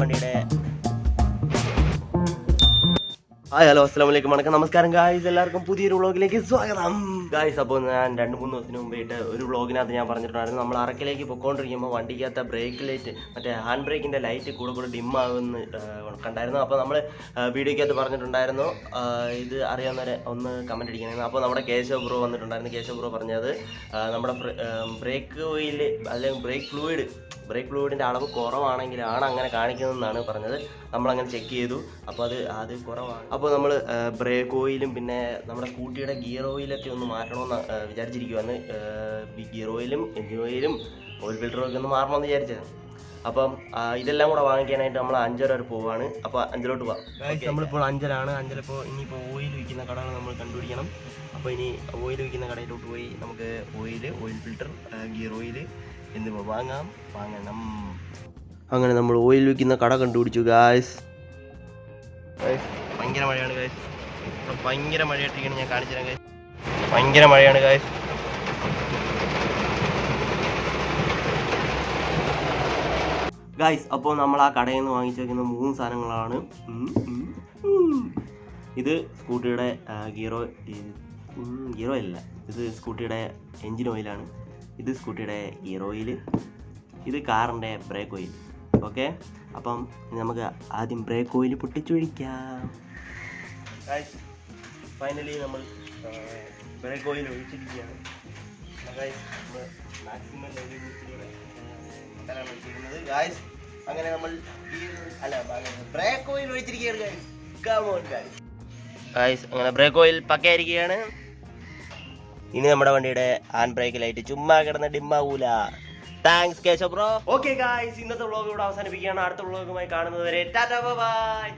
വണ്ടിയുടെ hi hello അസ്സലാമു അലൈക്കും വണക്കം നമസ്കാരം ഗായ്സ്, എല്ലാവർക്കും പുതിയൊരു വ്ളോഗിലേക്ക് സ്വാഗതം ഗായ്സ്. അപ്പോൾ ഞാൻ 2-3 ദിവസത്തിന് മുമ്പായിട്ട് ഒരു വ്ളോഗിനകത്ത് ഞാൻ പറഞ്ഞിട്ടുണ്ടായിരുന്നു, നമ്മൾ അറക്കിലേക്ക് പൊയ്ക്കൊണ്ടിരിക്കുമ്പോൾ വണ്ടിക്കകത്ത് ബ്രേക്ക് ലൈറ്റ്, മറ്റേ ഹാൻഡ് ബ്രേക്കിൻ്റെ ലൈറ്റ് കൂടെ ഡിം ആകുമെന്ന് കണ്ടായിരുന്നു. അപ്പോൾ നമ്മൾ വീഡിയോക്കകത്ത് പറഞ്ഞിട്ടുണ്ടായിരുന്നു, ഇത് അറിയാവുന്നവരെ ഒന്ന് കമൻറ്റ് അടിക്കണമെന്ന്. അപ്പോൾ നമ്മുടെ കേശവ് ബ്രോ വന്നിട്ടുണ്ടായിരുന്നു. കേശവ് ബ്രോ പറഞ്ഞത് നമ്മുടെ ബ്രേക്ക് ഓയിൽ അല്ലെങ്കിൽ ബ്രേക്ക് ഫ്ലൂയിഡിൻ്റെ അളവ് കുറവാണെങ്കിലാണ് അങ്ങനെ കാണിക്കുന്നതെന്നാണ് പറഞ്ഞത്. നമ്മളങ്ങനെ ചെക്ക് ചെയ്തു, അപ്പോൾ അത് കുറവാണ്. അപ്പോൾ നമ്മൾ ബ്രേക്ക് ഓയിലും പിന്നെ നമ്മുടെ സ്കൂട്ടിയുടെ ഗിയർ ഓയിലൊക്കെ ഒന്ന് മാറ്റണമെന്ന് വിചാരിച്ചിരിക്കുവാണ്. ഗിയർ ഓയിലും എൻജിൻ ഓയിലും ഓയിൽ ഫിൽറ്ററും ഒക്കെ ഒന്ന് മാറണമെന്ന് വിചാരിച്ചത്. അപ്പം ഇതെല്ലാം കൂടെ വാങ്ങിക്കാനായിട്ട് നമ്മൾ അഞ്ചര വരെ പോവുകയാണ്. അപ്പോൾ അഞ്ചലോട്ട് പോകാം. നമ്മളിപ്പോൾ അഞ്ചലാണ്. ഇപ്പോൾ ഇനിയിപ്പോൾ ഓയിൽ വിൽക്കുന്ന കടകൾ നമ്മൾ കണ്ടുപിടിക്കണം. അപ്പോൾ ഇനി ഓയിൽ വിൽക്കുന്ന കടയിലോട്ട് പോയി നമുക്ക് ഓയിൽ ഫിൽറ്റർ, ഗിയർ ഓയിൽ എന്നിവ വാങ്ങണം. അങ്ങനെ നമ്മൾ ഓയിൽ വിൽക്കുന്ന കട കണ്ടുപിടിച്ചു ഗായ്സ്. ഭയങ്കര മഴയാണ് ഗായ്സ്, ഭയങ്കര മഴയായിട്ടിരിക്കുകയാണ്. ഞാൻ കാണിച്ചു തരാം ഗായ്സ്, ഭയങ്കര മഴയാണ് ഗായ്സ്. ഗായ്സ് അപ്പോൾ നമ്മൾ ആ കടയിൽ നിന്ന് വാങ്ങിച്ചേക്കുന്ന 3 സാധനങ്ങളാണ്. ഇത് സ്കൂട്ടിയുടെ ഗിയർ ഓയിലല്ല, ഇത് സ്കൂട്ടിയുടെ എൻജിൻ ഓയിലാണ്. ഇത് സ്കൂട്ടിയുടെ ഗിയർ ഓയിൽ, ഇത് കാറിൻ്റെ ബ്രേക്ക് ഓയിൽ. ഓക്കെ, അപ്പം നമുക്ക് ആദ്യം ബ്രേക്ക് ഓയിൽ പൊട്ടിച്ചൊഴിക്കാം. ഗായ്സ് ഫൈനലി നമ്മൾ ബ്രേക്ക് ഓയിൽ ഒഴിച്ചിരിക്കുകയാണ്. മാക്സിമം ഗായ്സ് അങ്ങനെ നമ്മൾ ബ്രേക്ക് ഓയിൽ ഒഴിച്ചിരിക്കുകയാണ്. ഗായ്സ് അങ്ങനെ ബ്രേക്ക് ഓയിൽ പക്കയായിരിക്കുകയാണ്. ഇനി നമ്മുടെ വണ്ടിയുടെ ഹാൻഡ് ബ്രേക്ക് ലൈറ്റ് ചുമ്മാ കിടന്ന് ഡിമ്മാവൂല. Thanks Keshav bro. Okay guys, ഇന്നത്തെ വ്ളോഗ് ഇവിടെ അവസാനിപ്പിക്കുകയാണ്. അടുത്ത വ്ളോഗുമായി കാണുന്നത് വരെ ടാറ്റാ ബൈ.